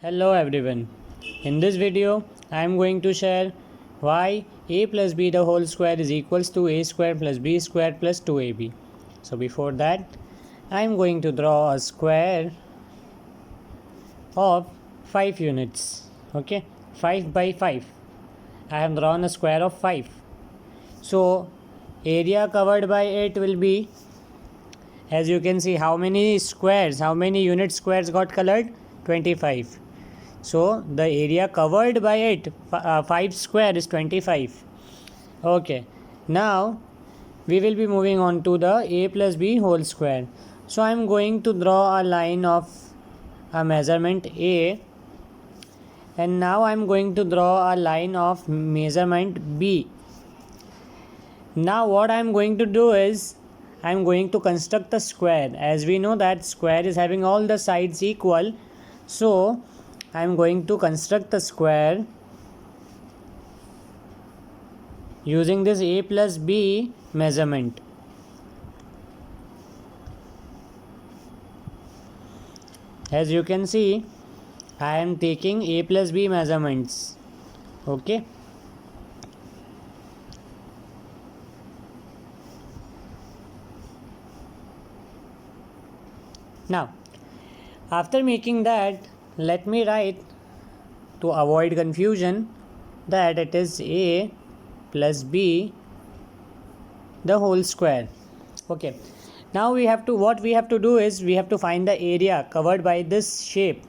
Hello everyone. In this video, I am going to share why a plus b the whole square is equals to a square plus b square plus 2ab. So before that, I am going to draw a square of 5 units. Okay, 5 by 5. I have drawn a square of 5. So area covered by it will be, as you can see, how many unit squares got colored? 25. So the area covered by it, 5 square is 25. Okay, now we will be moving on to the a plus b whole square. So I am going to draw a line of a measurement a, and now I am going to draw a line of measurement b. Now what I am going to do is I am going to construct a square. As we know that square is having all the sides equal, so I am going to construct a square using this a plus b measurement. As you can see, I am taking a plus b measurements. Okay. Now, after making that, let me write, to avoid confusion, that it is a plus b the whole square. Okay, now what we have to do is we have to find the area covered by this shape.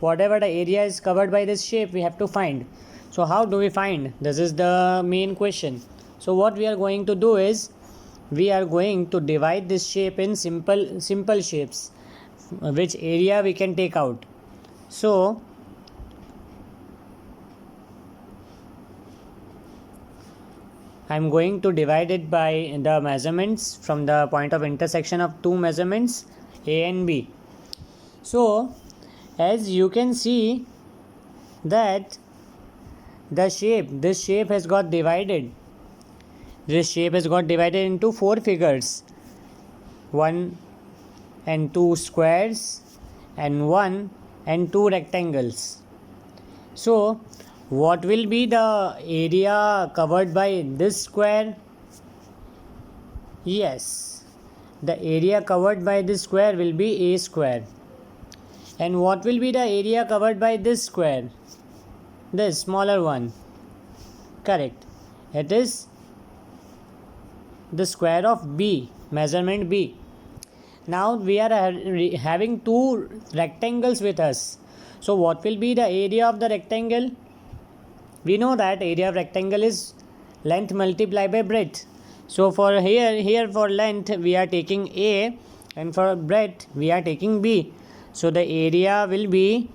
Whatever the area is covered by this shape, we have to find. So how do we find? This is the main question. So what we are going to do is we are going to divide this shape in simple shapes, which area we can take out. So I am going to divide it by the measurements from the point of intersection of two measurements a and b. So as you can see that this shape has got divided. This shape has got divided into 4 figures, 1 and 2 squares and 1 and 2 rectangles. So what will be the area covered by this square? Yes, the area covered by this square will be a square. And what will be the area covered by this square? This smaller one. Correct. It is the square of b, measurement b. Now we are having 2 rectangles with us. So what will be the area of the rectangle? We know that area of rectangle is length multiplied by breadth. So for here for length we are taking a, and for breadth we are taking b. So the area will be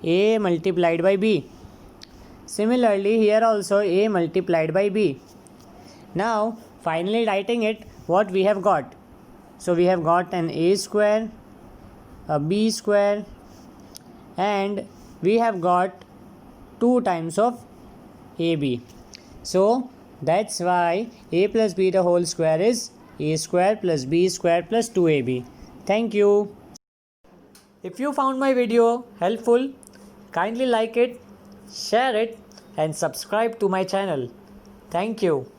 a multiplied by b. Similarly here also a multiplied by b. Now finally writing it, what we have got? So we have got an a square, a b square, and we have got 2 times of ab. So that's why a plus b the whole square is a square plus b square plus 2ab. Thank you. If you found my video helpful, kindly like it, share it, and subscribe to my channel. Thank you.